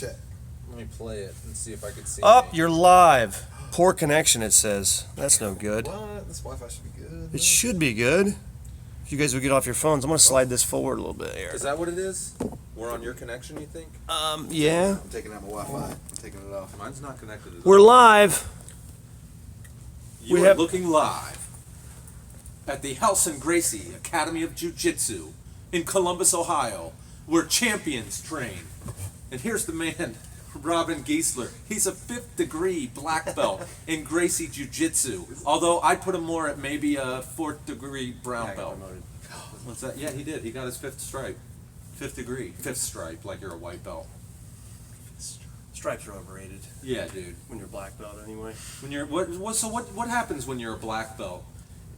Check. Let me play it and see if I can see. Up, you're live. Poor connection, it says. That's no good. What? This Wi-Fi should be good. It should be good. If you guys would get off your phones, I'm going to slide this forward a little bit here. Is that what it is? We're on your connection, you think? Yeah. I'm taking out my Wi-Fi. I'm taking it off. Mine's not connected at all. We're live. You We are have- looking live at the House and Gracie Academy of Jiu-Jitsu in Columbus, Ohio, where champions train. And here's the man, Robin Giesler. He's a 5th degree black belt in Gracie Jiu-Jitsu, although I'd put him more at maybe a 4th degree brown belt. What's that? Yeah, he did. He got his 5th stripe. 5th degree. 5th stripe, like you're a white belt. Stripes are overrated. Yeah, dude. When you're black belt, anyway. When you're what happens when you're a black belt?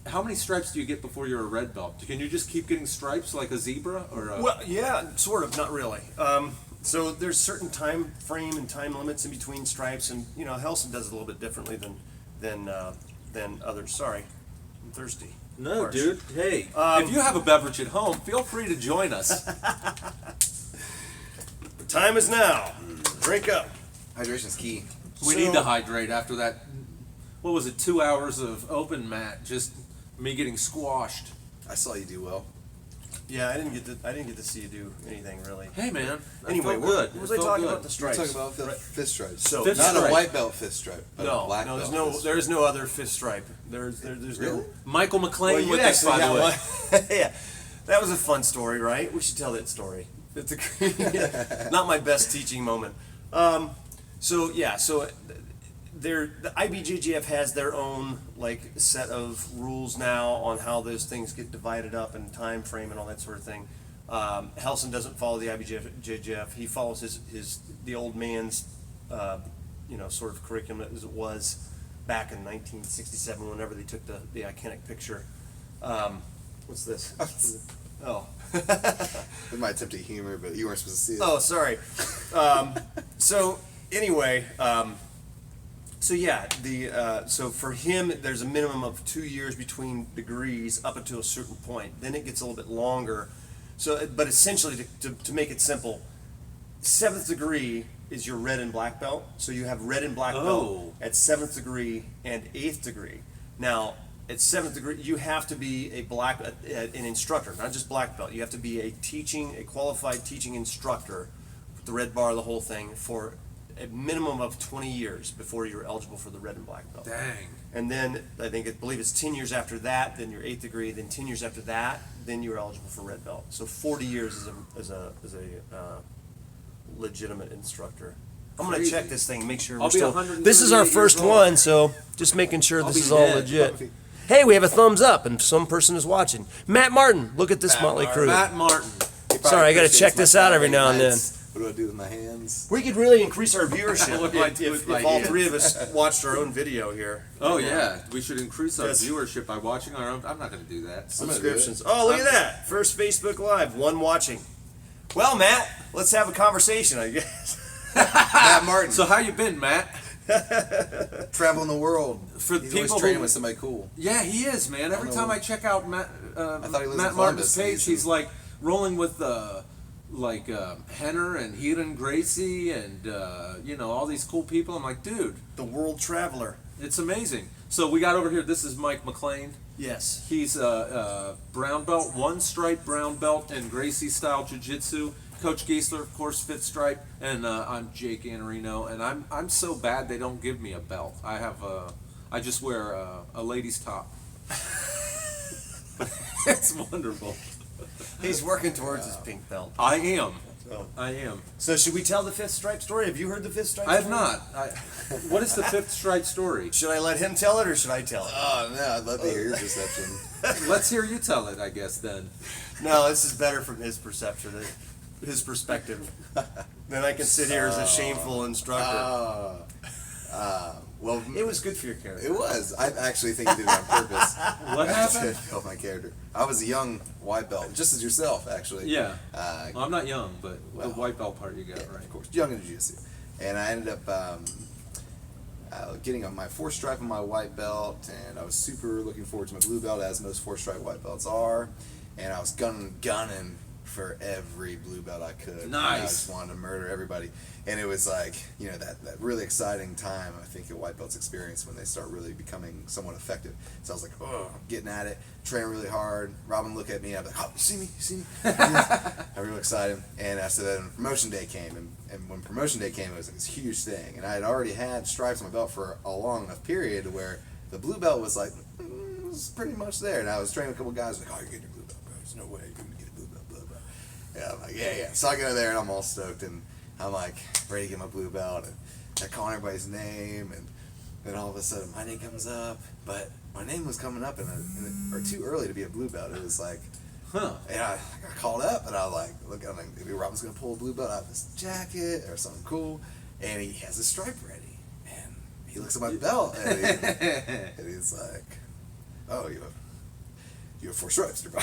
How many stripes do you get before you're a red belt? Can you just keep getting stripes like a zebra or a... Well, yeah, sort of, not really. So there's certain time frame and time limits in between stripes, and you know, Helson does it a little bit differently than others. Sorry, I'm thirsty. No, Harsh. dude. Hey, if you have a beverage at home, feel free to join us. The time is now. Drink up. Hydration's key. We need to hydrate after that. What was it? 2 hours of open mat, just me getting squashed. I saw you do well. Yeah, I didn't get to see you do anything really. Hey, man. Anyway, I felt good. what was It I felt talking good. about the stripes? We're talking about fifth stripe. So Fifth Not stripe. a white belt fifth stripe, but a black no, belt. there is no other fifth stripe. There's Really? no. Michael McLean Well, you with us, by the actually way. got one. Yeah, that was a fun story, right? We should tell that story. It's not my best teaching moment. So the IBJJF has their own like set of rules now on how those things get divided up and time frame and all that sort of thing. Helson doesn't follow the IBJJF. He follows the old man's sort of curriculum as it was back in 1967 whenever they took the iconic picture. What's this? Oh. It might attempt to humor, but you weren't supposed to see it. Oh, sorry. So anyway, so for him, there's a minimum of 2 years between degrees up until a certain point. Then it gets a little bit longer. So, but essentially, to make it simple, 7th degree is your red and black belt. So you have red and black belt at 7th degree and 8th degree. Now, at 7th degree, you have to be an instructor, not just black belt. You have to be a qualified teaching instructor with the red bar, the whole thing, for a minimum of 20 years before you're eligible for the red and black belt. Dang. And then I believe it's 10 years after that, then your 8th degree, then 10 years after that, then you're eligible for red belt. So 40 years as a legitimate instructor. I'm going to check this thing and make sure I'll we're be still. 138 This is our years first old. one, so just making sure I'll this be is all dead. legit. Hey, we have a thumbs up, and some person is watching. Matt Martin, look at this motley crew. Matt Martin. Sorry, I got to check this out every now and then. What do I do with my hands? We could really increase our viewership What do I if do with my all hands? 3 of us watched our own video here. Oh, yeah. We should increase our Yes. viewership by watching our own. I'm not going to do that. Subscriptions. Oh, look at that. First Facebook Live, 1 watching. Well, Matt, let's have a conversation, I guess. Matt Martin. So how you been, Matt? Traveling the world. For He's people always training who- with somebody cool. Yeah, he is, man. Every know. time I check out thought he lived Matt in Martin's Columbus. page, he's like rolling with Henner and Hidden Gracie and all these cool people. I'm like, dude, The World Traveler. it's amazing. So we got over here. This is Mike McLean. Yes. He's a brown belt, 1 stripe brown belt in Gracie style jiu-jitsu. Coach Giesler, of course, 5th stripe, and I'm Jake Anarino, and I'm so bad they don't give me a belt. I just wear a lady's top. It's wonderful. He's working towards his pink belt. I am. So, I am. so should we tell the 5th stripe story? Have you heard the 5th stripe I have story? not. What is the 5th stripe story? Should I let him tell it or should I tell it? Oh, no, I'd love to hear your perception. Let's hear you tell it, I guess, then. No, this is better from his perception, his perspective. Then I can sit here as a shameful instructor. Well, It was good for your character. it was. I actually think you did it on purpose. What happened? To help my character. I was a young white belt, just as yourself, actually. Yeah. Uh, Well, I'm not young, but Well, the white belt part you got, right? Of course, young in jiu-jitsu. And I ended up getting my 4th stripe on my white belt, and I was super looking forward to my blue belt, as most 4th stripe white belts are. And I was gunning for every blue belt I could. Nice. I just wanted to murder everybody. And it was like, you know, that really exciting time, I think, a white belt's experience when they start really becoming somewhat effective. So I was like, oh, I'm getting at it, training really hard. Robin look at me, I'm like, oh, you see me? You see me? I'm real excited. And so then promotion day came, and when promotion day came, it was like this huge thing. And I had already had stripes on my belt for a long enough period where the blue belt was like, it was pretty much there. And I was training a couple guys like, oh, you're getting your blue belt, bro. There's no way you're going to get a blue belt, blah, blah. Yeah, I'm like, yeah. So I go there and I'm all stoked, and I'm like ready to get my blue belt, and I'm calling everybody's name, and then all of a sudden my name comes up, but my name was coming up or too early to be a blue belt. It was like, and I got called up, and I was like, look, I'm like, maybe Robin's gonna pull a blue belt out of his jacket or something cool, and he has his stripe ready, and he looks at my belt, and he's like, oh, you have 4 stripes, bro.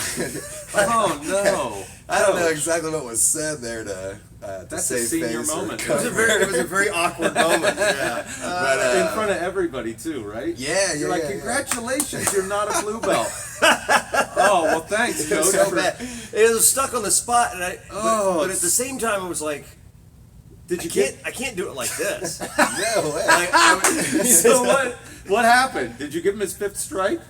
Oh no! I don't know exactly what was said there to That's save a senior face or moment. cover. It was a very awkward moment. Yeah. But, in front of everybody too, right? Yeah, You're like, yeah. congratulations, you're not a blue belt. Oh well, thanks, It was coach. so bad. It was stuck on the spot, and but at the same time, it was like, Did you I can't do it like this. No way. Like, So what happened? Did you give him his 5th stripe?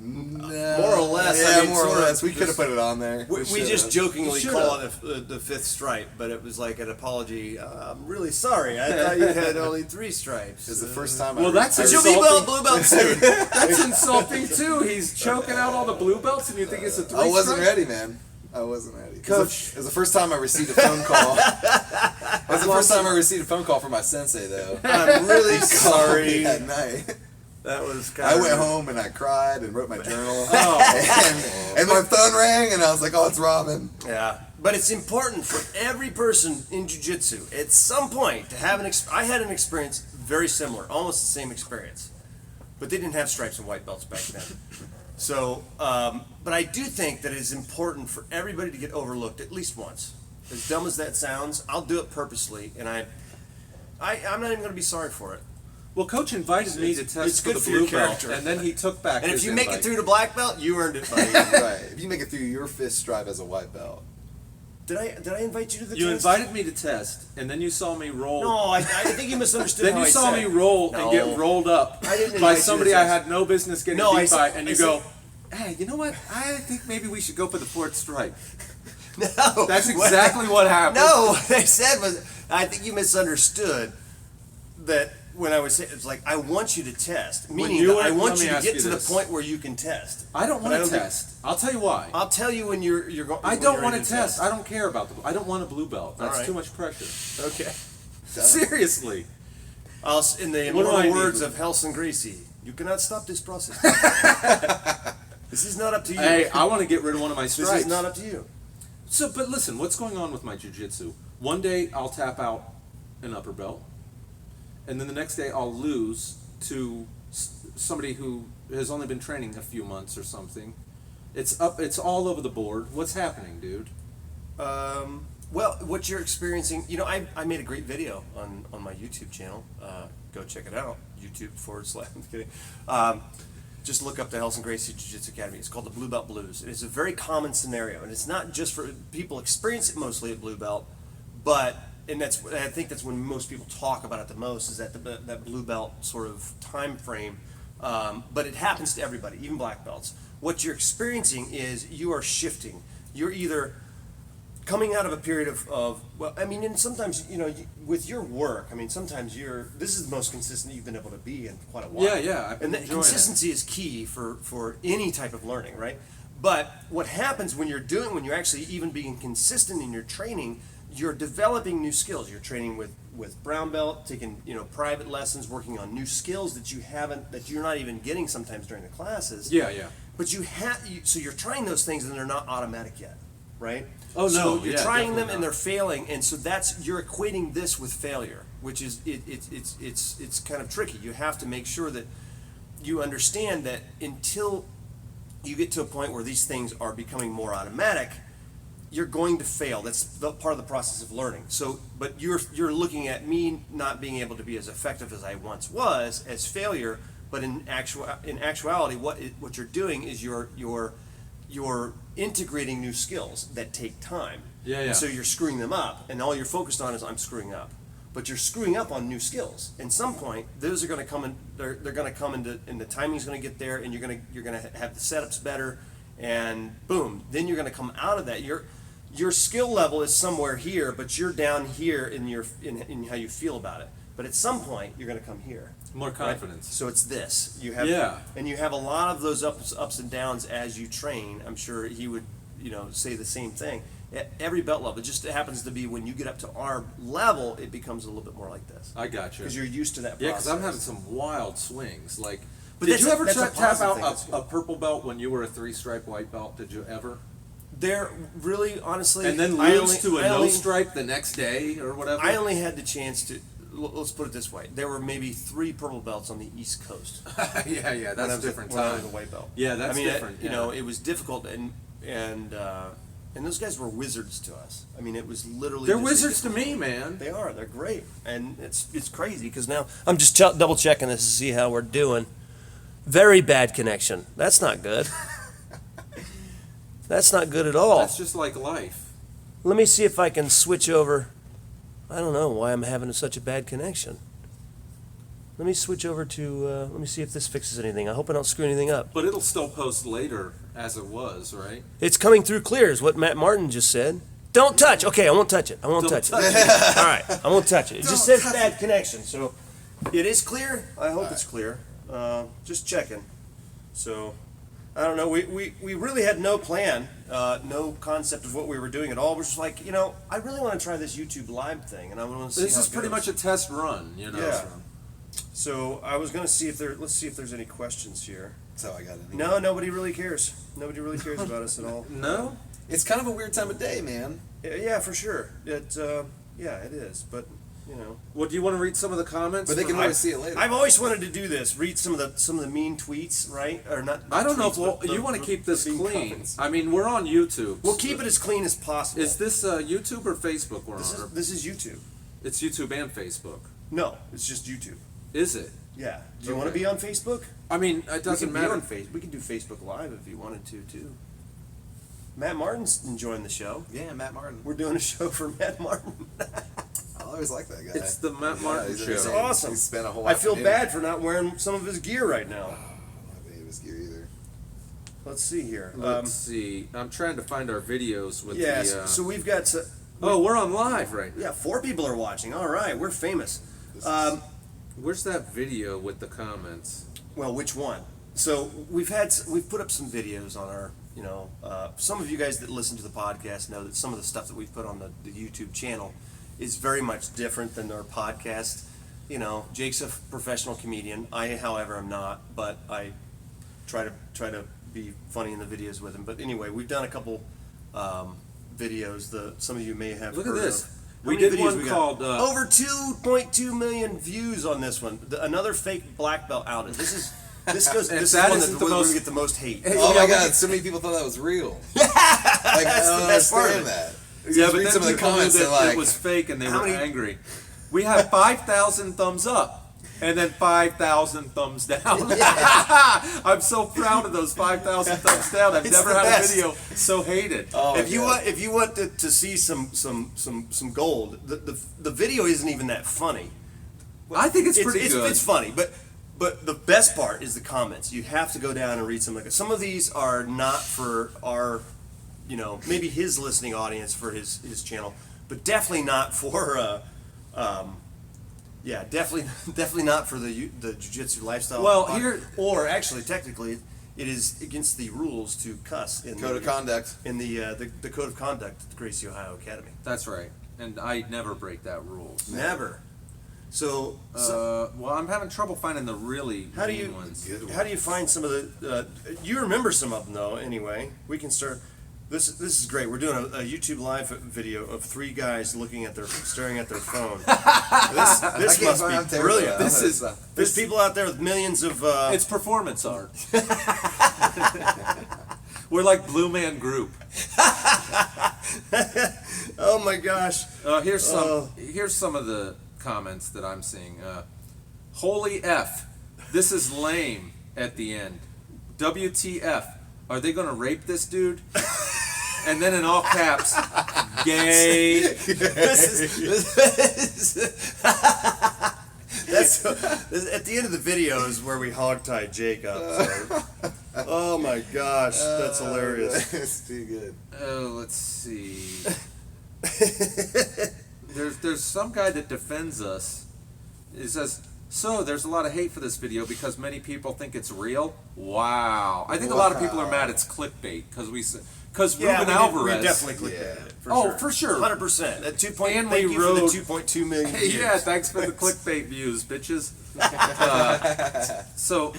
No. More or less, Yeah, I mean, more or sort of less. We could have put it on there. we should've. just jokingly You call it the 5th stripe, but it was like an apology. I'm really sorry. I thought you had only 3 stripes. It was the first time. Well, that's I You'll insulting. be blue belt soon. That's insulting too. He's choking out all the blue belts, and you think it's a 3 I wasn't stripe? ready, man. I wasn't ready. Coach. It was the first time I received a phone call. It was the first time I received a phone call from my sensei, though. I'm really He called me sorry. at night. That was kind I of. went home and I cried and wrote my journal. Oh. and my phone rang and I was like, oh, it's Robin. Yeah, but it's important for every person in jiu-jitsu at some point to have I had an experience very similar, almost the same experience, but they didn't have stripes and white belts back then. So, but I do think that it's important for everybody to get overlooked at least once. As dumb as that sounds, I'll do it purposely, and I'm not even going to be sorry for it. Well, Coach invited me to It's test for good the for your blue belt, character. and then he took back. And if his you make invite. it through to black belt, you earned it, buddy. Right. If you make it through your 5th stripe as a white belt. Did I invite you to the You test? invited me to test, and then you saw me roll. No, I think you misunderstood. Then how you I saw said me it. roll and No. get rolled up I didn't by invite you to somebody I test. had no business getting No, I beat said- by, and you I go, "Hey, you know what? I think maybe we should go for the 4th stripe." No, That's exactly what happened. No, what I said was, I think you misunderstood that when I was saying, it's like, I want you to test, meaning you that were- I want let me you to ask get you to this. the point where you can test. I don't But want to think- test. I'll tell you why. I'll tell you when you're going. I don't want to test. I don't care about the. I don't want a blue belt. That's Alright. too much pressure. Okay. Seriously. In the What do I immortal need? words of Helson Gracie, you cannot stop this process. This is not up to you. Hey, I want to get rid of one of my This stripes. is not up to you. So, but listen, what's going on with my jiu-jitsu? One day I'll tap out an upper belt, and then the next day I'll lose to somebody who has only been training a few months or something. It's all over the board. What's happening, dude? Well, what you're experiencing, I made a great video on my YouTube channel. Go check it out. YouTube/. I'm kidding. Just look up the Helson Gracie Jiu-Jitsu Academy. It's called the Blue Belt Blues. It's a very common scenario, and it's not just for people experience it mostly at Blue Belt, I think that's when most people talk about it the most, is that Blue Belt sort of time frame. But it happens to everybody, even black belts. What you're experiencing is you are shifting. You're either coming out of a period and sometimes, with your work, sometimes this is the most consistent you've been able to be in quite a while. Yeah, I've been And that enjoying it. consistency is key for any type of learning, right? But what happens when you're actually even being consistent in your training, you're developing new skills. You're training with brown belt, taking private lessons, working on new skills that you're not even getting sometimes during the classes. Yeah. But so you're trying those things and they're not automatic yet, right? Oh, no, So you're yeah, trying them definitely and not. they're failing, and so you're equating this with failure, which is it's kind of tricky. You have to make sure that you understand that until you get to a point where these things are becoming more automatic, you're going to fail. That's part of the process of learning. So, but you're looking at me not being able to be as effective as I once was as failure. But in actuality, what you're doing is you're you're integrating new skills that take time. Yeah, yeah. And so you're screwing them up, and all you're focused on is I'm screwing up. But you're screwing up on new skills. At some point, those are going to come in. They're going to come into, and the timing's going to get there, and you're going to have the setups better, and boom, then you're going to come out of that. Your skill level is somewhere here, but you're down here in how you feel about it. But at some point, you're going to come here. More confidence. Right? So it's this. You have, Yeah. and you have a lot of those ups and downs as you train. I'm sure he would, say the same thing. At every belt level, it just happens to be when you get up to our level, it becomes a little bit more like this. I got you. Because you're used to that process. Yeah, because I'm having some wild swings. Like, But did that's you a- ever that's a tap positive out thing, a purple belt when you were a 3-stripe white belt? Did you ever? They're really, honestly, And then I lose to a no stripe the next day or whatever? I only had the chance to. Let's put it this way: there were maybe 3 purple belts on the East Coast. yeah, that's a different when I time. was a white belt. Yeah, that's I mean, different. it was difficult, and those guys were wizards to us. I mean, it was literally. They're just wizards to me, man. They are. They're great, and it's crazy because now I'm just double checking this to see how we're doing. Very bad connection. That's not good. That's not good at all. That's just like life. Let me see if I can switch over. I don't know why I'm having such a bad connection. Let me switch over to. Let me see if this fixes anything. I hope I don't screw anything up. But it'll still post later as it was, right? It's coming through clear, is what Matt Martin just said. Don't touch. Okay, I won't touch it. I won't touch it. All right, I won't touch it. It just says bad connection. So it is clear. I hope it's clear. Just checking. So I don't know. We really had no plan, no concept of what we were doing at all. We're just like, I really want to try this YouTube live thing, and I want to see. This how is it pretty goes. much a test run, Yeah. So I was gonna see if let's see if there's any questions here. That's how I got it. No, nobody really cares. Nobody really cares about us at all. No? It's kind of a weird time of day, man. Yeah, for sure. It is. But Well, do you want to read some of the comments? But they can always see it later. I've always wanted to do this. Read some of the mean tweets, right? Or not? I don't know tweets, if but the- you want to keep this the mean clean. comments. I mean, we're on YouTube. We'll keep it as clean as possible. Is this YouTube or Facebook we're This on? is this is YouTube. It's YouTube and Facebook. No, it's just YouTube. Is it? Yeah. Do you want to Okay. be on Facebook? I mean, it We doesn't can matter. be on Facebook. We can do Facebook Live if you wanted to too. Matt Martin's enjoying the show. Yeah, Matt Martin. We're doing a show for Matt Martin. I always like that guy. It's the Matt Martin he's show. It's insane. awesome. He spent a whole I feel afternoon. bad for not wearing some of his gear right now. I don't have any of his gear either. Let's see here. Let's see. I'm trying to find our videos with Yes. the. So we've got. Oh, we're on live right now. Yeah, 4 people are watching. All right, we're famous. This is- Where's that video with the comments? Well, which one? So we've put up some videos on our, some of you guys that listen to the podcast know that some of the stuff that we've put on the YouTube channel is very much different than our podcast. Jake's a professional comedian. I, however, am not, but I try to be funny in the videos with him. But anyway, we've done a couple videos. Some of you may have Look heard at this. of. How We many did videos one we got? called. Over 2.2 million views on this one. Another fake black belt outage. This goes. If This is that one isn't that the we're most- gonna get the most hate. Oh my god, so many people thought that was real. Like, I That's don't the best part of understand it. that. Yeah, Just but read then some of the people knew comments. that They're like, it was fake and they How were many- angry. We had 5,000 thumbs up and then 5,000 thumbs down. I'm so proud of those 5,000 thumbs down. I've It's never the had best. a video so hated. oh, If you God. want to see some gold, the video isn't even that funny. I think it's pretty good. It's funny, but the best part is the comments. You have to go down and read some of it. Some of these are not for our, maybe his listening audience for his channel, but definitely not for, definitely not for the jiu-jitsu lifestyle. Well, here- or actually, technically, it is against the rules to cuss in Code of conduct. in the code of conduct at the Gracie Ohio Academy. That's right. And I never break that rule. Never. So, Well, I'm having trouble finding the really How do mean you ones. Good how do you find some of the? You remember some of them though. Anyway, we can start. This is great. We're doing a YouTube live video of 3 guys staring at their phone. This can't must find- I'm be terrible brilliant. at that. This is There's people out there with millions of. it's performance art. We're like Blue Man Group. Oh my gosh! Here's some of the comments that I'm seeing. Holy F, this is lame at the end. WTF, Are they gonna rape this dude? And then in all caps, gay. That's at the end of the video is where we hogtie Jake up. So. Oh my gosh, that's hilarious. That's too good. Oh, let's see. There's some guy that defends us. It says, so there's a lot of hate for this video because many people think it's real. Wow. I think a lot of people are mad it's clickbait because Ruben Alvarez. We definitely clickbaited it. For sure. 100%. At 2 point, And thank we you for the wrote- 2.2 million views. Yeah, thanks for the clickbait views, bitches. So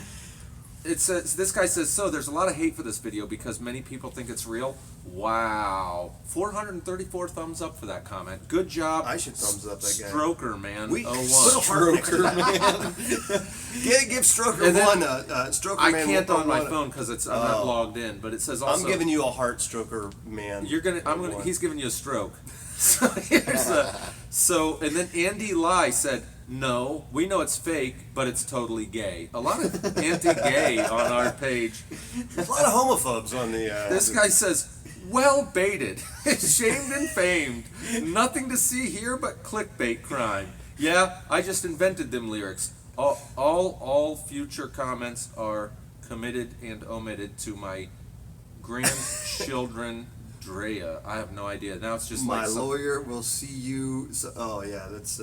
it says, this guy says, so there's a lot of hate for this video because many people think it's real. Wow. 434 thumbs up for that comment. Good job. I should thumbs up that guy. Stroker, man. We- 01. Put a heart next to Stroker, that. Give Stroker And then- one. Stroker I man. can't on my 1. phone because I'm not logged in, but it says also. I'm giving you a heart, Stroker man. He's giving you a stroke. So here's and then Andy Lai said, no, we know it's fake, but it's totally gay. A lot of anti-gay on our page. There's a lot of homophobes on the. This guy says, well baited, shamed and famed. Nothing to see here but clickbait crime. Yeah, I just invented them lyrics. All future comments are committed and omitted to my grandchildren, Drea. I have no idea. Now it's just My like lawyer will see you. Oh yeah, that's.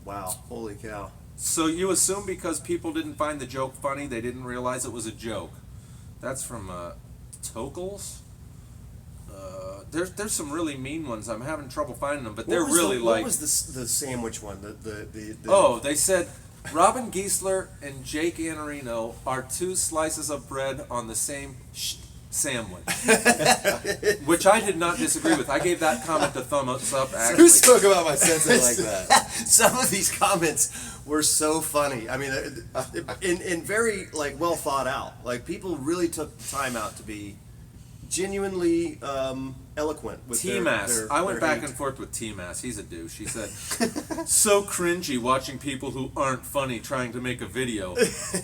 Wow, holy cow. So you assume because people didn't find the joke funny, they didn't realize it was a joke. That's from Tokels. There's some really mean ones. I'm having trouble finding them, but they're really What like. was the sandwich one? Oh, they said Robin Giesler and Jake Anarino are two slices of bread on the same sandwich, which I did not disagree with. I gave that comment a thumbs up. Actually, Who spoke about my senses like that? Some of these comments were so funny. I mean, in very like well thought out. Like people really took the time out to be genuinely eloquent with T-Mass. I went their back hate. and forth with T-Mass. He's a douche. He said, so cringy watching people who aren't funny trying to make a video.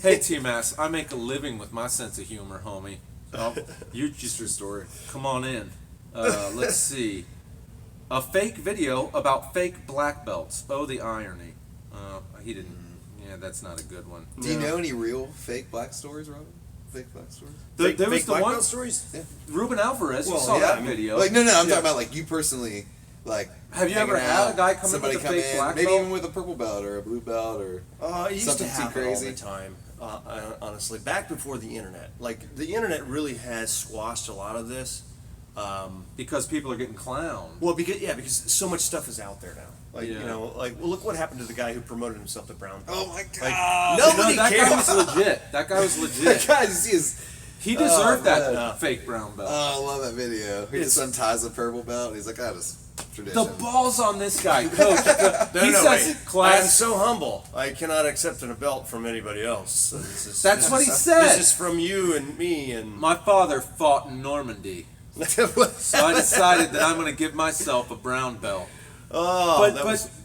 Hey, T-Mass, I make a living with my sense of humor, homie. Oh, you just True story. come on in. Let's see. A fake video about fake black belts. Oh, the irony. He didn't. Yeah, that's not a good one. Do you know any real fake black stories, Robin? Fake black stories? Fake, There was fake the black one. belt stories. Yeah. Ruben Alvarez. You Well, saw yeah, that I mean, video. Like, no, I'm Yeah. talking about like you personally, like. Have you ever hanging had out, a guy come in somebody with a come fake in, black maybe belt? even with a purple belt or a blue belt or. It used Something to too happen all crazy? the time. Honestly, back before the internet, like the internet really has squashed a lot of this. Because people are getting clowned. Well, because so much stuff is out there now. Like Yeah. well, look what happened to the guy who promoted himself to Brown Belt. Oh my Like, god! nobody that cares. guy was legit. That guy was legit. God, you see his. He deserved that man. fake brown belt. Oh, I love that video. He It's- just unties the purple belt. And he's like, "That is tradition." The balls on this guy, coach. He No, says, wait. I am "Class." so humble. I cannot accept a belt from anybody else. So That's what he said. This is from you and me and. My father fought in Normandy, so I decided that I'm going to give myself a brown belt. Oh, But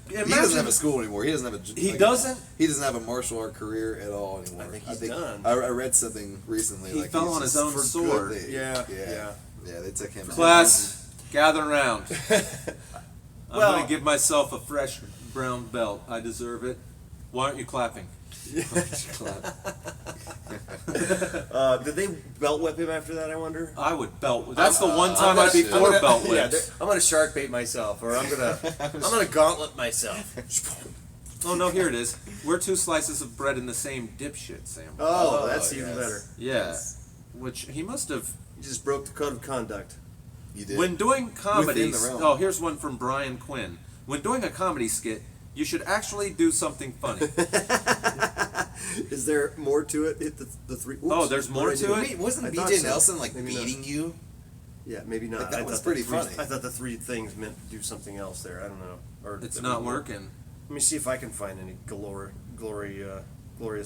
He doesn't imagine have a school anymore. He doesn't have a. he doesn't. He doesn't have a martial art career at all anymore. I think he's done. I read something recently. He like fell he's on his just own for sword. good. Yeah. Yeah, they took him. out. Class, gather around. I'm Well- going to give myself a fresh brown belt. I deserve it. Why aren't you clapping? Did they belt whip him after that? I wonder. I would belt. That's the one time I'm I'd be gonna- for I'm belt Yeah, whips. I'm gonna shark bait myself, or I'm gonna gauntlet myself. Oh no, here it is. We're two slices of bread in the same dipshit sandwich. Oh, that's even yes. better. Yeah, Yes. which he must have. You just broke the code of conduct. You did. When doing comedies, Within the realm. oh, here's one from Brian Quinn. When doing a comedy skit, you should actually do something funny. Is there more to it? Hit the three. Oops, Oh, there's more what did I to do? it? Wait, wasn't I thought BJ so. Nelson like Maybe not. beating you? Yeah, maybe not. Like, that I was thought pretty the three, funny. I thought the three things meant to do something else there. I don't know. Or It's that not we- working. Let me see if I can find any glorious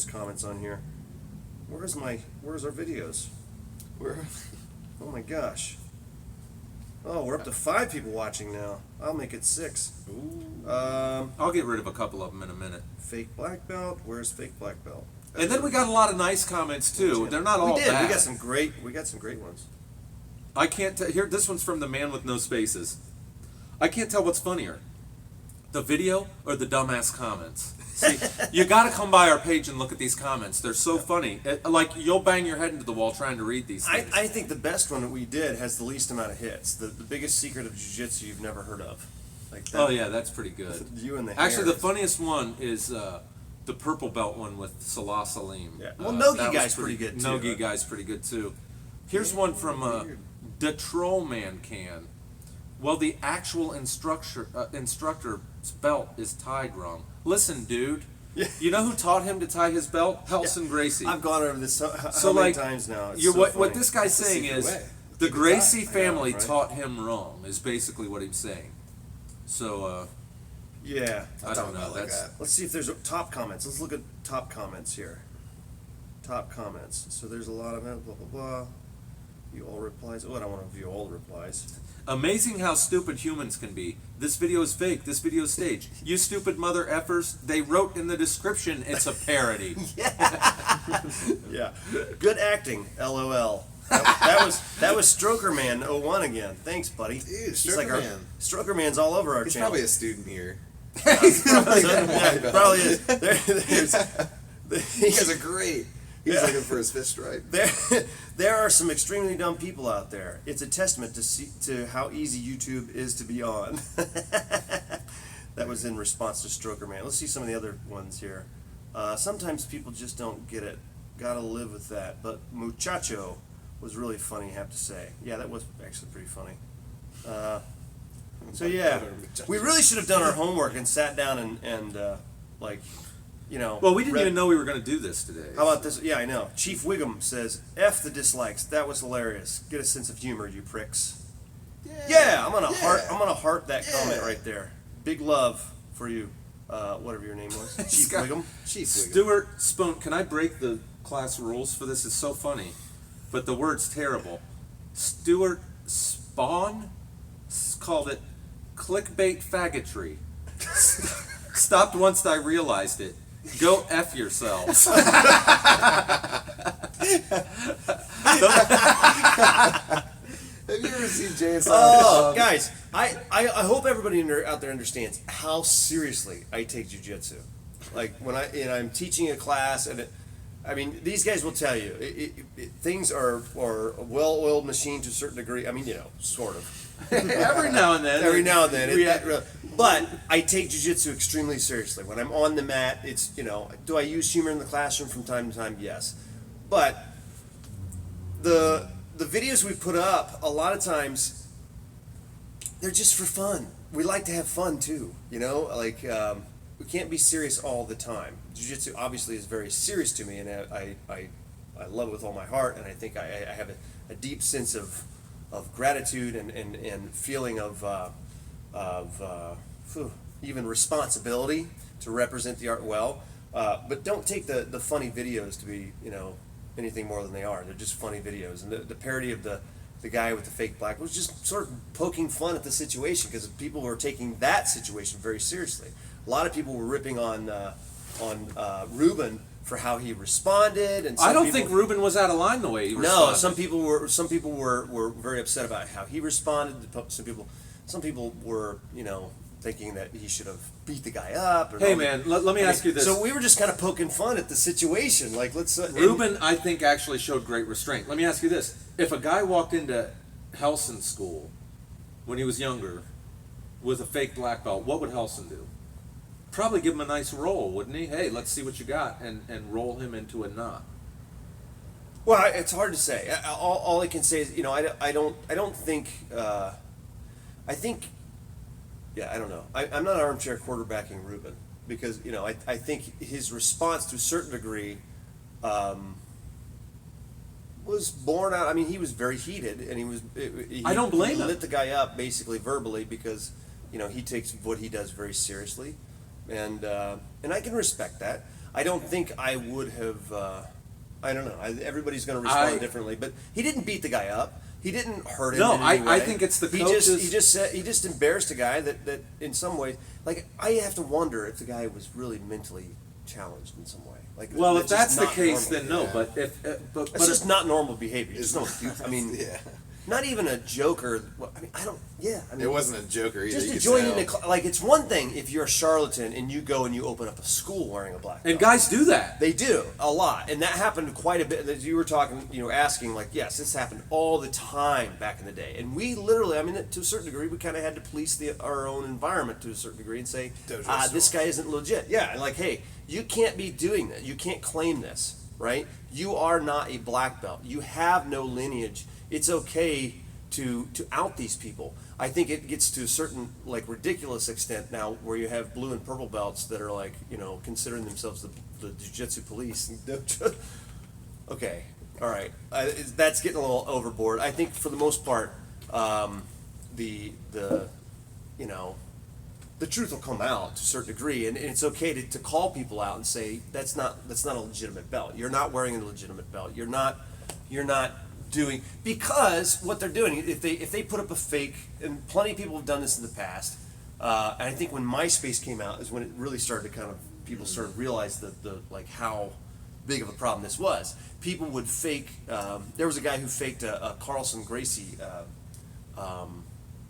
comments on here. Where's our videos? Where? Oh my gosh. Oh, we're up to 5 people watching now. I'll make it 6. Ooh. I'll get rid of a couple of them in a minute. Fake black belt. Where's fake black belt? And then we got a lot of nice comments too. They're not all We did. bad. We got some great ones. I can't tell. Here, this one's from the man with no spaces. I can't tell what's funnier, the video or the dumbass comments. See, you got to come by our page and look at these comments. They're so funny. Like, you'll bang your head into the wall trying to read these things. I think the best one that we did has the least amount of hits. The biggest secret of jiu-jitsu you've never heard of. Like that, Oh yeah, that's pretty good. You and the Actually, the hairs. funniest one is the purple belt one with Salah Salim. Yeah. Well, Nogi that was guy's pretty good, too, Nogi right? guy's pretty good too. Here's one from the Troll Man Can. Well, the actual instructor's belt is tied wrong. Listen, dude. Yeah. You know who taught him to tie his belt? Helson Gracie. I've gone over this how So, many like, times now. It's You're, so what funny. this guy's saying secret is way. the Keep it Gracie tied. family right? taught him wrong. Is basically what he's saying. So Yeah. I don't know. about like That's that. Let's see if there's top comments. Let's look at top comments here. Top comments. So there's a lot of blah blah blah. View all replies. Oh, I don't want to view all the replies. amazing how stupid humans can be. This video is fake. This video is staged. You stupid mother effers. They wrote in the description it's a parody. Yeah. Good acting. LOL. That was Stroker Man 01 again. Thanks, buddy. Dude, He's Stroker our- Man. Stroker Man's all over our He's channel. probably a student here. He's probably- Yeah, probably is. You guys are great. He's Yeah. looking for his fist stripe. There are some extremely dumb people out there. It's a testament to how easy YouTube is to be on. That was in response to Stroker Man. Let's see some of the other ones here. Sometimes people just don't get it. Gotta live with that. But Muchacho was really funny, I have to say. Yeah, that was actually pretty funny. So yeah, we really should have done our homework and sat down and like, you know. Well, we didn't read- even know we were going to do this today. How about this? Yeah, I know. Chief Wiggum says, "F the dislikes. That was hilarious. Get a sense of humor, you pricks." Yeah, I'm gonna heart that comment right there. Big love for you, whatever your name was, Chief Scott- Wiggum. Chief Wiggum. Stuart Spoon, can I break the class rules for this? It's so funny, but the word's terrible. Stuart Spawn called it clickbait faggotry. Stopped once I realized it. Go F yourselves. Have you ever seen Jay and Oh, Silent Bob? guys, I hope everybody out there understands how seriously I take jiu-jitsu. Like when I'm teaching a class, and I mean, these guys will tell you things are a well-oiled machine to a certain degree. I mean, you know, sort of. Every now and then. Every now and then. We- But I take jiu-jitsu extremely seriously. When I'm on the mat, it's, you know, do I use humor in the classroom from time to time? Yes. But the videos we put up, a lot of times, they're just for fun. We like to have fun too, you know? Like, we can't be serious all the time. Jiu-jitsu obviously is very serious to me, and I love it with all my heart, and I think I have a deep sense of gratitude and feeling of even responsibility to represent the art well. But don't take the funny videos to be, you know, anything more than they are. They're just funny videos. And the parody of the guy with the fake black was just sort of poking fun at the situation, because people were taking that situation very seriously. A lot of people were ripping on Ruben for how he responded, and I don't think Ruben was out of line the way he responded. no, some people were very upset about how he responded. Some people were, you know, thinking that he should have beat the guy up. Hey, man, let me ask you this. So we were just kind of poking fun at the situation. Like, let's. Ruben, I think, actually showed great restraint. Let me ask you this. If a guy walked into Helson school when he was younger with a fake black belt, what would Helson do? Probably give him a nice roll, wouldn't he? Hey, let's see what you got, and roll him into a knot. Well, it's hard to say. All I can say is, you know, I don't think. I think. Yeah, I don't know. I'm not armchair quarterbacking Ruben, because, you know, I think his response to a certain degree was born out. I mean, he was very heated, and he I don't blame he him. lit the guy up basically verbally, because, you know, he takes what he does very seriously, and I can respect that. I don't think I would have. I don't know. Everybody's going to respond differently, but he didn't beat the guy up. He didn't hurt him. No, in any way. I think it's the coaches. He just embarrassed a guy that in some ways, like, I have to wonder if the guy was really mentally challenged in some way. Like, Well, if that's just the not case, normal. then no. Yeah. But if but It's just not normal behavior. It's Just don't. I mean, yeah. not even a joker. Well, I mean, I don't. Yeah, I mean, It wasn't a joker either. just You to could join tell. in the like. It's one thing if you're a charlatan and you go and you open up a school wearing a black belt. and guys do that. They do a lot, and that happened quite a bit. As you were talking, asking, like, yes, this happened all the time back in the day, and we literally, I mean, to a certain degree, we kind of had to police our own environment to a certain degree and say, this guy isn't legit. Yeah, like, hey, you can't be doing that. You can't claim this, right? You are not a black belt. You have no lineage. It's okay to out these people. I think it gets to a certain like ridiculous extent now where you have blue and purple belts that are like considering themselves the jiu-jitsu police. Okay, all right, that's getting a little overboard. I think for the most part, the truth will come out to a certain degree, and it's okay to call people out and say that's not a legitimate belt. You're not wearing a legitimate belt. You're not doing, because what they're doing, if they put up a fake, and plenty of people have done this in the past, and I think when MySpace came out is when it really started to kind of, people started to realize the like how big of a problem this was. People would fake, there was a guy who faked a Carlson Gracie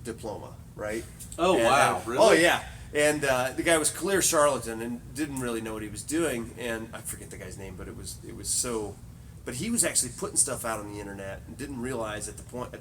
diploma, right? Oh, And, wow, really? Oh yeah. And the guy was clear charlatan and didn't really know what he was doing, and I forget the guy's name, but it was so. But he was actually putting stuff out on the internet and didn't realize at that